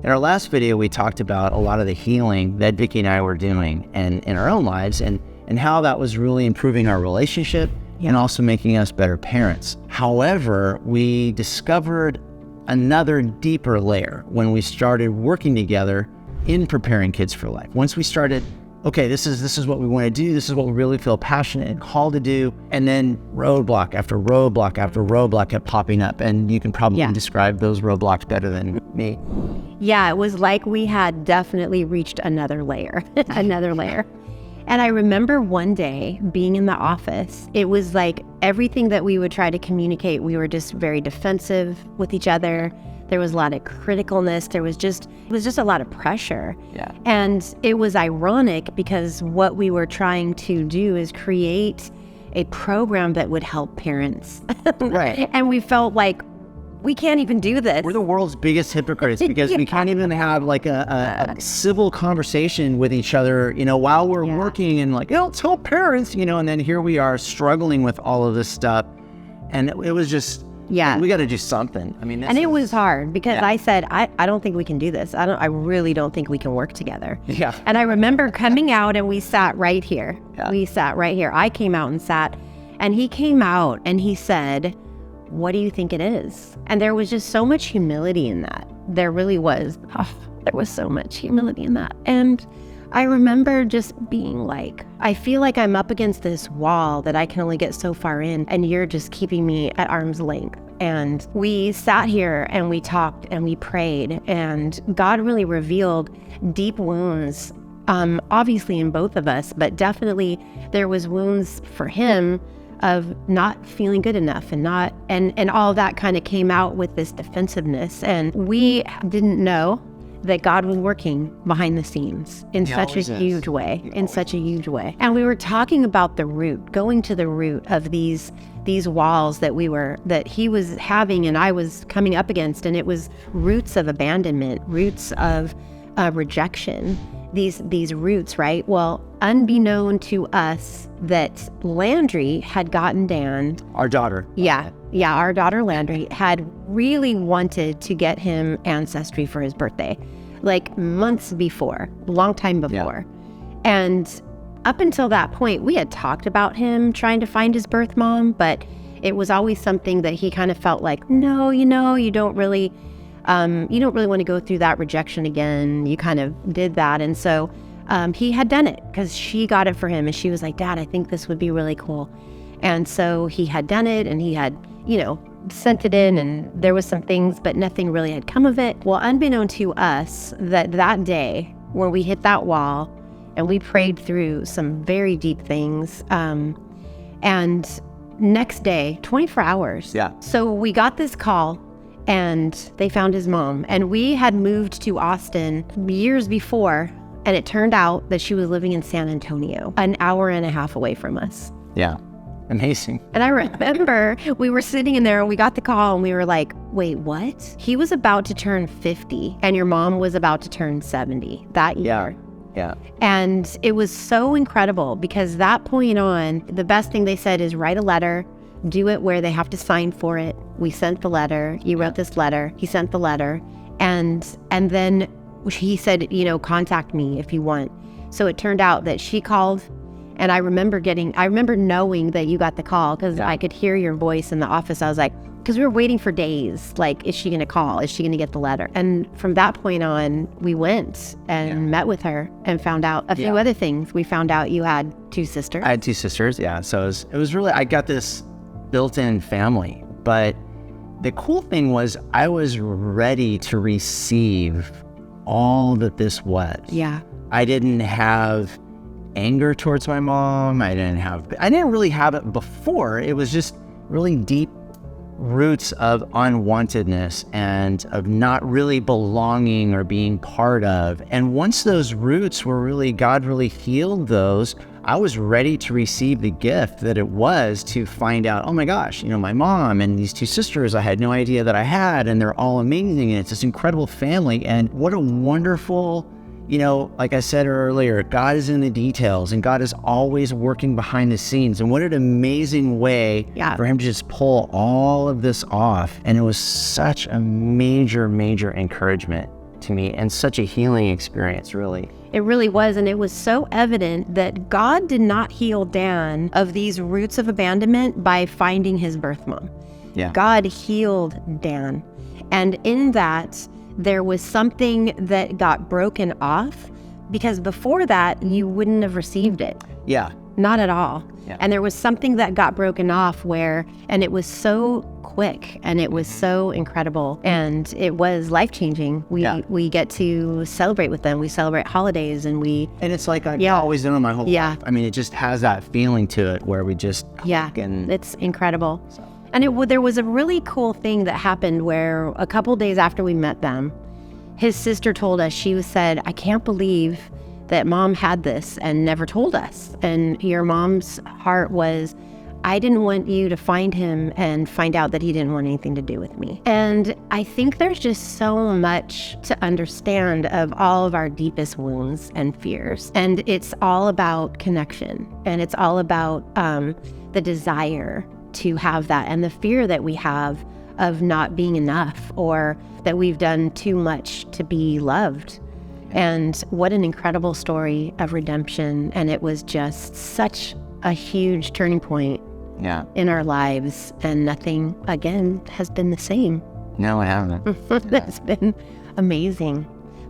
In our last video, we talked about a lot of the healing that Vicki and I were doing and in our own lives and how that was really improving our relationship and also making us better parents. However, we discovered another deeper layer when we started working together in preparing kids for life. Once we started, okay, this is what we want to do. This is what we really feel passionate and called to do. And then roadblock after roadblock after roadblock kept popping up. And you can probably describe those roadblocks better than me. Yeah, it was like we had definitely reached another layer, another layer. And I remember one day being in the office, it was like everything that we would try to communicate, we were just very defensive with each other. There was a lot of criticalness. It was just a lot of pressure. Yeah. And it was ironic because what we were trying to do is create a program that would help parents. Right. And we felt like we can't even do this. We're the world's biggest hypocrites because we can't even have like a civil conversation with each other, while we're working and like, let's help parents, and then here we are struggling with all of this stuff. And it was just, we got to do something. I mean, it was hard because I said, I don't think we can do this. I really don't think we can work together. Yeah. And I remember coming out and we sat right here. Yeah. We sat right here. I came out and sat, and he came out and he said, what do you think it is? And there was just so much humility in that. There really was. There was so much humility in that. And I remember just being like, I feel like I'm up against this wall that I can only get so far in, and you're just keeping me at arm's length. And we sat here and we talked and we prayed, and God really revealed deep wounds, obviously in both of us, but definitely there was wounds for him of not feeling good enough and all that kind of came out with this defensiveness. And we didn't know that God was working behind the scenes in such a huge way, And we were talking about the root, going to the root of these walls that he was having and I was coming up against. And it was roots of abandonment, roots of rejection, these roots, right? Well, unbeknown to us that Landry had gotten Dan. Our daughter. Yeah, our daughter Landry had really wanted to get him ancestry for his birthday, like months before, long time before. Yeah. And up until that point, we had talked about him trying to find his birth mom, but it was always something that he kind of felt like, no, you don't really want to go through that rejection again. You kind of did that. And so he had done it because she got it for him. And she was like, Dad, I think this would be really cool. And so he had done it and he had, sent it in, and there was some things, but nothing really had come of it. Well, unbeknown to us, that day when we hit that wall and we prayed through some very deep things, and next day, 24 hours. Yeah. So we got this call and they found his mom, and we had moved to Austin years before, and it turned out that she was living in San Antonio, an hour and a half away from us. Yeah. Amazing. And I remember we were sitting in there and we got the call and we were like, wait, what? He was about to turn 50 and your mom was about to turn 70 that year. Yeah. And it was so incredible because that point on, the best thing they said is write a letter, do it where they have to sign for it. We sent the letter. You wrote this letter. He sent the letter. And then he said, contact me if you want. So it turned out that she called. And I remember knowing that you got the call because I could hear your voice in the office. I was like, because we were waiting for days. Like, is she going to call? Is she going to get the letter? And from that point on, we went and met with her and found out a few other things. We found out you had 2 sisters. I had 2 sisters, yeah. So it was really, I got this built-in family. But the cool thing was I was ready to receive all that this was. Yeah. I didn't have anger towards my mom. I didn't really have it before. It was just really deep roots of unwantedness and of not really belonging or being part of. And once those roots were really, God really healed those, I was ready to receive the gift that it was to find out, oh my gosh, my mom and these 2 sisters I had no idea that I had, and they're all amazing, and it's this incredible family. And what a wonderful, like I said earlier, God is in the details and God is always working behind the scenes. And what an amazing way for him to just pull all of this off. And it was such a major, major encouragement to me, and such a healing experience, really. It really was. And it was so evident that God did not heal Dan of these roots of abandonment by finding his birth mom. Yeah. God healed Dan. And in that, there was something that got broken off, because before that, you wouldn't have received it. Yeah. Not at all. Yeah. And there was something that got broken off and it was so quick and it was so incredible and it was life-changing. We get to celebrate with them. We celebrate holidays and it's like I've always done it my whole Yeah. life. I mean, it just has that feeling to it where we just hug and it's incredible. And there was a really cool thing that happened where a couple days after we met them, his sister told us, she said, I can't believe that mom had this and never told us. And your mom's heart was, I didn't want you to find him and find out that he didn't want anything to do with me. And I think there's just so much to understand of all of our deepest wounds and fears. And it's all about connection. And it's all about the desire to have that and the fear that we have of not being enough or that we've done too much to be loved. And what an incredible story of redemption. And it was just such a huge turning point in our lives. And nothing, again, has been the same. No, I haven't. It's been amazing.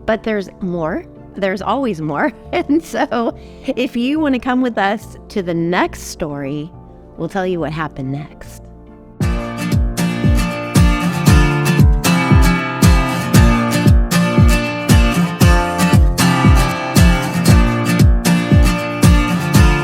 But there's more. There's always more. And so if you want to come with us to the next story, we'll tell you what happened next.